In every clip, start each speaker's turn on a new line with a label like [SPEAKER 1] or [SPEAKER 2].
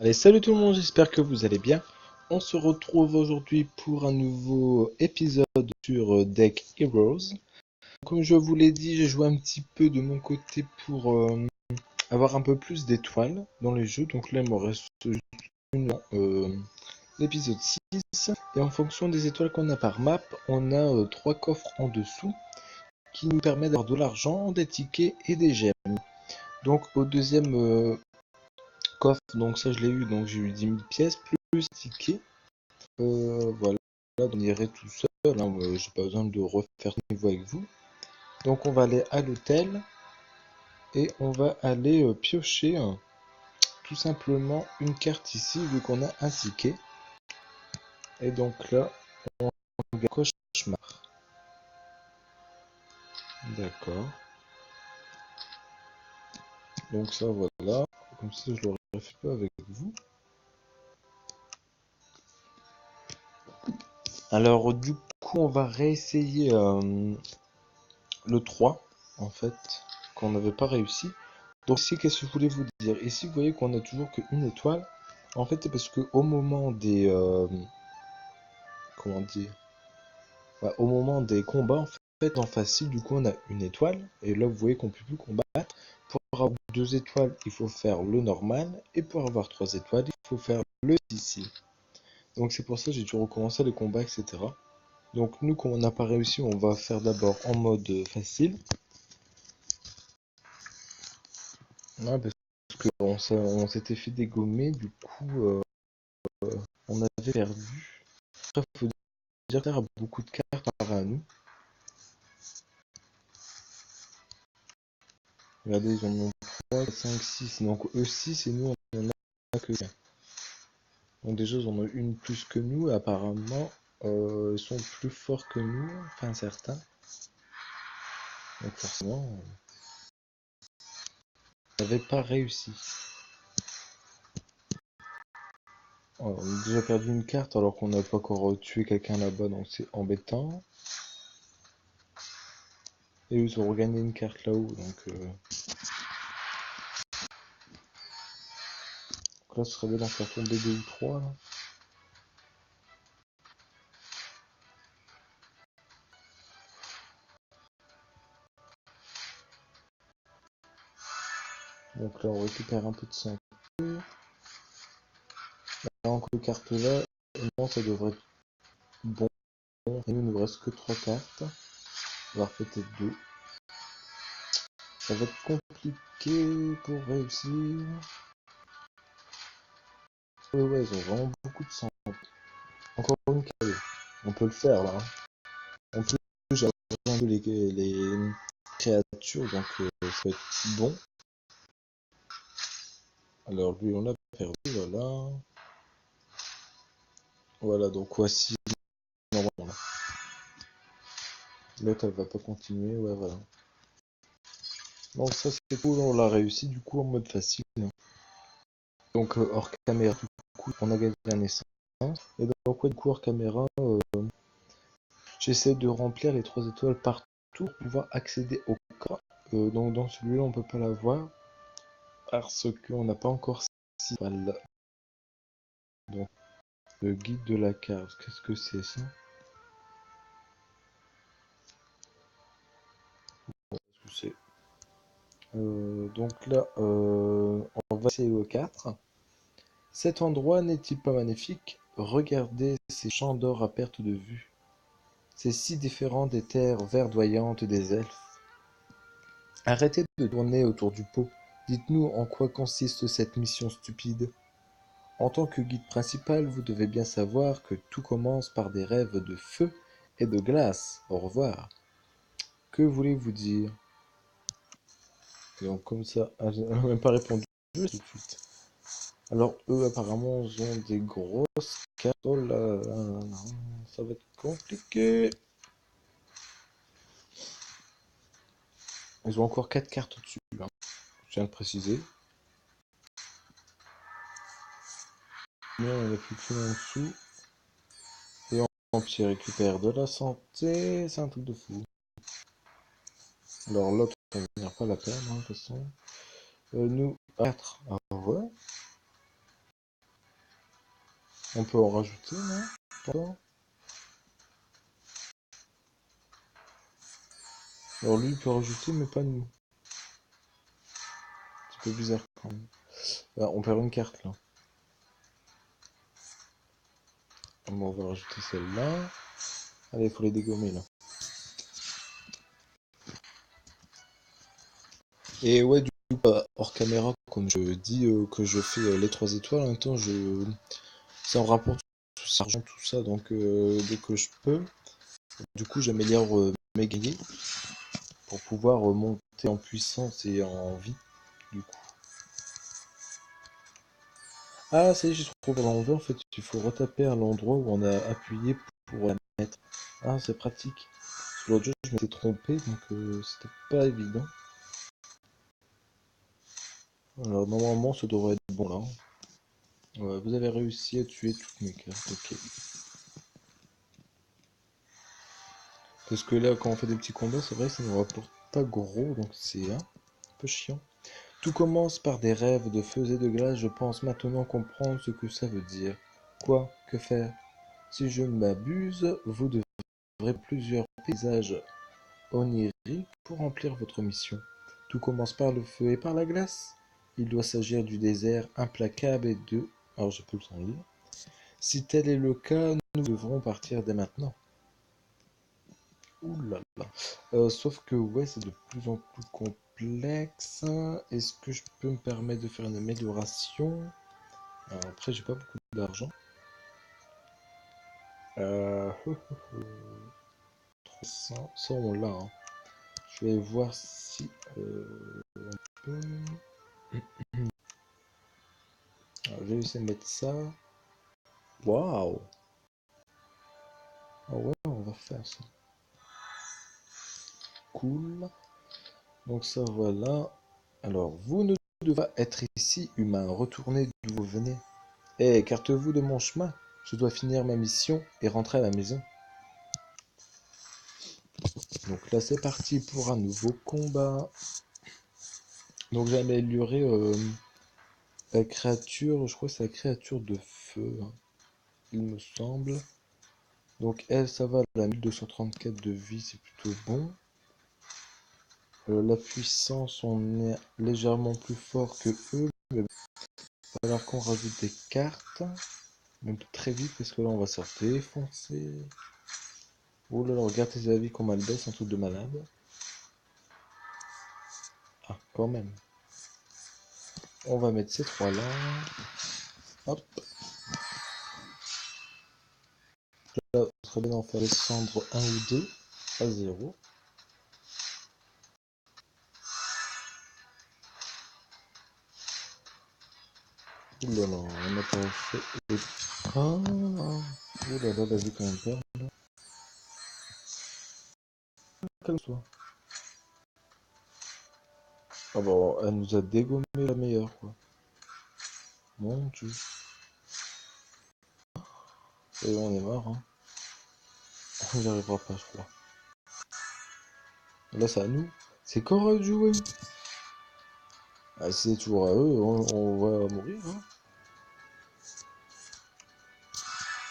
[SPEAKER 1] Allez, salut tout le monde, j'espère que vous allez bien. On se retrouve aujourd'hui pour un nouveau épisode sur Deck Heroes. Comme je vous l'ai dit, j'ai joué un petit peu de mon côté pour avoir un peu plus d'étoiles dans les jeux. Donc là, il me reste juste une, l'épisode 6. Et en fonction des étoiles qu'on a par map, on a 3 coffres en dessous qui nous permettent d'avoir de l'argent, des tickets et des gemmes. Donc au deuxième coffre, donc ça je l'ai eu, donc j'ai eu 10 000 pièces plus tickets. Voilà, on irait tout seul, hein, j'ai pas besoin de refaire niveau avec vous. Donc on va aller à l'hôtel et on va aller piocher tout simplement une carte ici vu qu'on a un ticket. Et donc là, on gagne cauchemar. D'accord. Donc ça voilà, comme ça je l'aurais fait pas avec vous. Alors du coup on va réessayer le 3 en fait, qu'on n'avait pas réussi. Donc ici, qu'est-ce que je voulais vous dire? Ici, vous voyez qu'on a toujours qu'une étoile. En fait, c'est parce que au moment des... comment dire? Ouais, au moment des combats, en fait, en facile, du coup, on a une étoile. Et là, vous voyez qu'on ne peut plus combattre. Pour avoir 2 étoiles, il faut faire le normal. Et pour avoir 3 étoiles, il faut faire le ici. Donc c'est pour ça que j'ai dû recommencer les combats, etc. Donc nous, comme on n'a pas réussi, on va faire d'abord en mode facile. Ouais, parce on s'était fait dégommer, du coup, on avait perdu. Après, faut dire qu'il y a beaucoup de cartes par à nous. Regardez, ils en ont 3, 4, 5, 6. Donc eux 6 et nous on en a que 1. Donc déjà ils en ont une plus que nous et apparemment ils sont plus forts que nous, enfin certains. Donc forcément, on n'avait pas réussi. Alors, on a déjà perdu une carte alors qu'on n'a pas encore tué quelqu'un là-bas, donc c'est embêtant. Et eux ils ont regagné une carte là-haut, donc là ce serait bien d'en faire tomber 2 ou 3 là. Donc là on récupère un peu de sang. Donc les cartes là, non ça devrait être bon. Et nous, il nous reste que 3 cartes, voire peut-être 2. Ça va être compliqué pour réussir. Ouais, ils ont vraiment beaucoup de sang. Encore une carte. On peut le faire là. En plus, j'ai besoin de les créatures, donc ça va être bon. Alors lui, on l'a perdu, voilà. Voilà, donc voici normalement là. L'autre, elle va pas continuer, ouais, voilà. Donc ça, c'est cool, on l'a réussi du coup en mode facile. Donc hors caméra, du coup, on a gagné un essence. Et donc, ouais, du coup, hors caméra, j'essaie de remplir les 3 étoiles partout pour pouvoir accéder au corps. Donc dans celui-là, on peut pas l'avoir parce qu'on n'a pas encore 6 étoiles. Donc le guide de la carte, qu'est-ce que c'est ça? C'est donc là, on va essayer au 4. Cet endroit n'est-il pas magnifique? Regardez ces champs d'or à perte de vue. C'est si différent des terres verdoyantes des elfes. Arrêtez de tourner autour du pot. Dites-nous en quoi consiste cette mission stupide. En tant que guide principal, vous devez bien savoir que tout commence par des rêves de feu et de glace. Au revoir. Que voulez-vous dire? Et donc comme ça, elle n'a même pas répondu tout de suite. Alors eux apparemment ils ont des grosses cartes. Oh là là, ça va être compliqué. Ils ont encore 4 cartes au-dessus, hein. Je viens de préciser. Mais on a plus qu'une en dessous. Et en petit récupère de la santé, c'est un truc de fou. Alors l'autre, on va venir pas la perdre, hein, de toute façon. Nous, 4. Ah ouais. On peut en rajouter, non? Pardon. Alors lui, il peut rajouter, mais pas nous. C'est un peu bizarre quand même. Ah, on perd une carte là. Bon, on va rajouter celle-là. Allez, il faut les dégommer là. Et ouais, du coup, hors caméra, comme je dis que je fais les 3 étoiles, en même temps, ça me rapporte tout cet argent, tout ça, donc dès que je peux, du coup, j'améliore mes guerriers pour pouvoir monter en puissance et en vie, du coup. Ah, ça y est, j'ai trouvé l'envers, en fait, il faut retaper à l'endroit où on a appuyé pour la mettre. Ah, c'est pratique. Sur l'autre jeu, je m'étais trompé, donc c'était pas évident. Alors, normalement, ça devrait être bon là. Ouais, vous avez réussi à tuer toutes mes cartes, ok. Parce que là, quand on fait des petits combats, c'est vrai que ça ne rapporte pas gros, donc c'est un peu chiant. Tout commence par des rêves de feu et de glace, je pense maintenant comprendre ce que ça veut dire. Quoi? Que faire? Si je ne m'abuse, vous devrez plusieurs paysages oniriques pour remplir votre mission. Tout commence par le feu et par la glace. Il doit s'agir du désert implacable et de... Alors j'ai plus le temps de lire. Si tel est le cas, nous devrons partir dès maintenant. Ouh là là. Sauf que ouais, c'est de plus en plus complexe. Est-ce que je peux me permettre de faire une amélioration? Alors, après, j'ai pas beaucoup d'argent. Euh... 300, ça on l'a. Hein. Je vais voir si on peut. Alors, je vais essayer de mettre ça. Waouh! Ah ouais, on va faire ça. Cool. Donc ça voilà. Alors, vous ne devez pas être ici, humain. Retournez d'où vous venez. Eh, écartez-vous de mon chemin. Je dois finir ma mission et rentrer à la maison. Donc là, c'est parti pour un nouveau combat. Donc j'ai amélioré la créature. Je crois que c'est la créature de feu, hein, il me semble. Donc elle, ça va. Elle a 1234 de vie, c'est plutôt bon. La puissance, on est légèrement plus fort que eux. Mais il va falloir qu'on rajoute des cartes. Même très vite, parce que là, on va se faire défoncer. Oh là là, regarde tes avis comme elle baisse, un truc de malade. Ah, quand même. On va mettre ces trois-là. Hop. Là, on serait bien d'en faire descendre un ou deux à 0. Ouh là là, on n'a pas fait... Ah, ouh là là, la vie quand même perd. Calme-toi. Ah bah, elle nous a dégommé la meilleure, quoi. Mon Dieu. Et on est mort, hein. On n'y arrivera pas, je crois. Là, c'est à nous. C'est correct de jouer. Ah, si c'est toujours à eux, on va mourir, hein.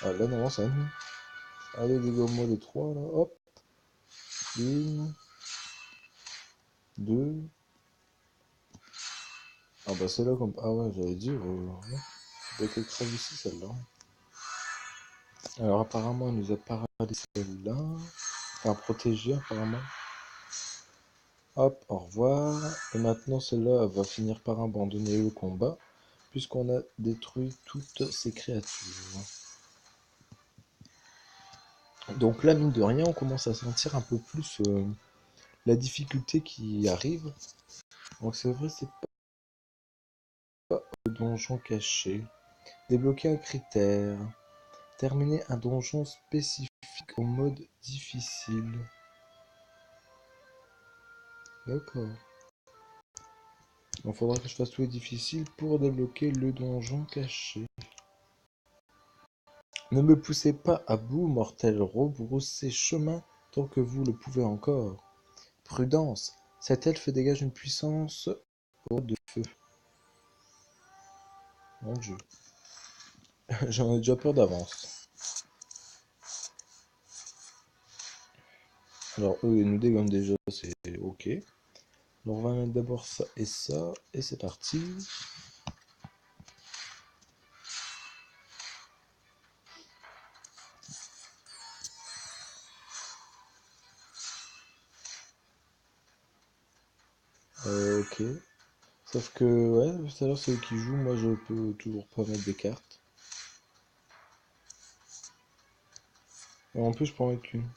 [SPEAKER 1] Ah, là, non, c'est à nous. Allez, dégomme-moi les trois, là. Hop. Une. Deux. Ah bah, c'est là comme... Ah ouais, j'allais dire... ouais. Dès qu'elle crève ici, celle-là. Alors, apparemment, elle nous a paralysé celle-là. Enfin, protégé, apparemment. Hop, au revoir. Et maintenant, celle-là va finir par abandonner le combat, puisqu'on a détruit toutes ces créatures. Donc là, mine de rien, on commence à sentir un peu plus la difficulté qui arrive. Donc c'est vrai, c'est pas le donjon caché. Débloquer un critère. Terminer un donjon spécifique au mode difficile. D'accord. Il faudra que je fasse tous les difficiles pour débloquer le donjon caché. Ne me poussez pas à bout, mortel, rebroussez chemin tant que vous le pouvez encore. Prudence, cet elfe dégage une puissance de feu. Mon Dieu. J'en ai déjà peur d'avance. Alors eux, ils nous dégomment déjà, c'est ok. Donc on va mettre d'abord ça, et c'est parti. Ok. Sauf que, ouais, tout à l'heure c'est eux qui jouent, moi je peux toujours pas mettre des cartes. Et en plus, je peux en mettre qu'une.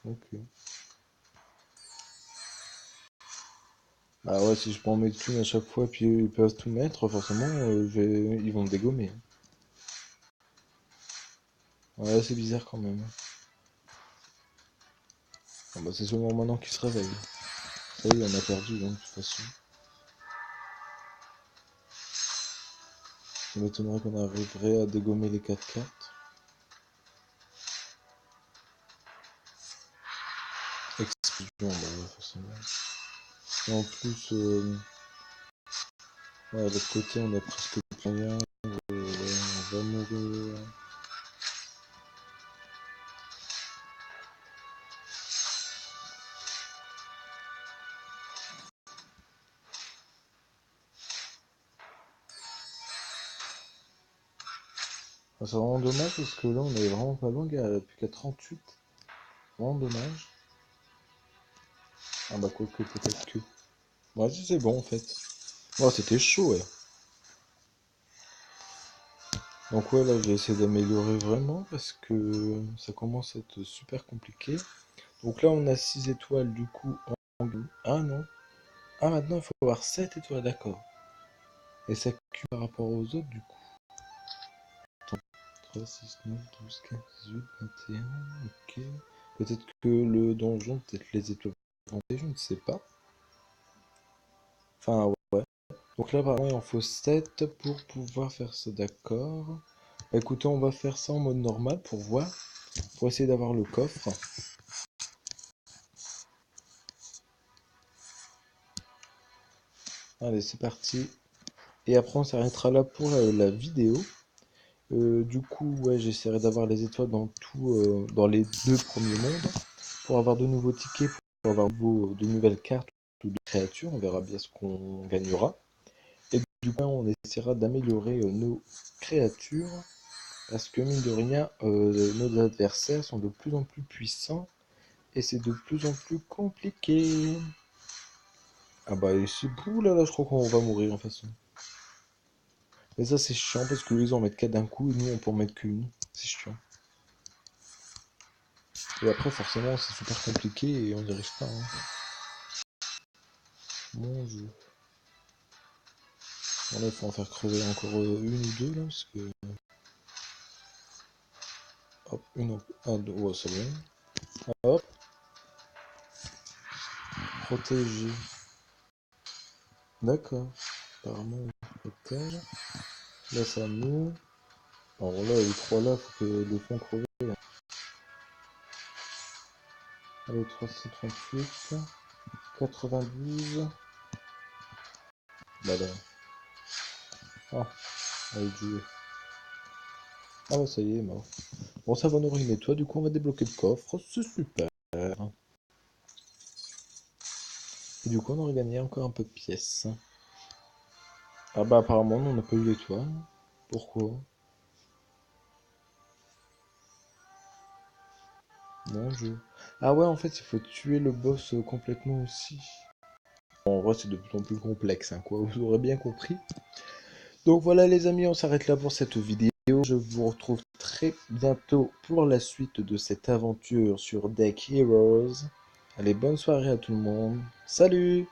[SPEAKER 1] Ok. Ah ouais, si je peux en mettre qu'une à chaque fois, puis eux, ils peuvent tout mettre, forcément, ils vont me dégommer. Ouais, c'est bizarre quand même. Ah bah, c'est seulement maintenant qu'ils se réveillent. Ça y est, on a perdu, donc, de toute façon. Ça m'étonnerait qu'on arriverait à dégommer les 4 cartes. Explosion, bah ouais, forcément. Et en plus, ouais, de l'autre côté, on a presque plus rien. Ouais, on va mourir. Ah, c'est vraiment dommage parce que là, on est vraiment pas loin, gars, plus qu'à 38. Vraiment dommage. Ah bah, quoique, peut-être que. Ouais, si, c'est bon en fait. Oh, c'était chaud, ouais. Donc, ouais, là, j'ai essayé d'améliorer vraiment parce que ça commence à être super compliqué. Donc, là, on a 6 étoiles du coup en bleu. Ah non. Ah, maintenant, il faut avoir 7 étoiles, d'accord. Et ça cue par rapport aux autres du coup. Attends, 3, 6, 9, 12, 15, 18, 21. Ok. Peut-être que le donjon, peut-être les étoiles augmentées, je ne sais pas. Enfin, ouais. Donc là, apparemment, il en faut 7 pour pouvoir faire ça, d'accord. Bah, écoutez, on va faire ça en mode normal pour voir, pour essayer d'avoir le coffre. Allez, c'est parti. Et après, on s'arrêtera là pour la vidéo. Du coup, ouais, j'essaierai d'avoir les étoiles dans dans les 2 premiers mondes, pour avoir de nouveaux tickets, pour avoir de nouvelles cartes ou de créatures. On verra bien ce qu'on gagnera. Et du coup, on essaiera d'améliorer nos créatures. Parce que mine de rien, nos adversaires sont de plus en plus puissants et c'est de plus en plus compliqué. Ah bah ici, ouh là là, je crois qu'on va mourir en façon. Mais ça c'est chiant parce que eux ils en mettent 4 d'un coup et nous on peut en mettre qu'une. C'est chiant. Et après forcément c'est super compliqué et on n'y arrive pas. Hein. Mon jeu. Bon là il faut en faire crever encore une ou deux là parce que... Hop, une, un, deux, ouais c'est bon. Hop, protéger. D'accord. Apparemment on protège. Là ça nous. Alors là, les trois là, faut que les fonds crever. Allez, 338, 92. Bah là. Ah, allez, jouer. Ah bah ça y est, mort. Bon, ça va nous ruiner toi, du coup on va débloquer le coffre, c'est super. Et du coup on aurait gagné encore un peu de pièces. Ah bah apparemment on n'a pas eu l'étoile. Pourquoi? Mon jeu. Ah ouais, en fait il faut tuer le boss complètement aussi. En vrai c'est de plus en plus complexe, hein, quoi, vous aurez bien compris. Donc voilà les amis, on s'arrête là pour cette vidéo. Je vous retrouve très bientôt pour la suite de cette aventure sur Deck Heroes. Allez, bonne soirée à tout le monde. Salut!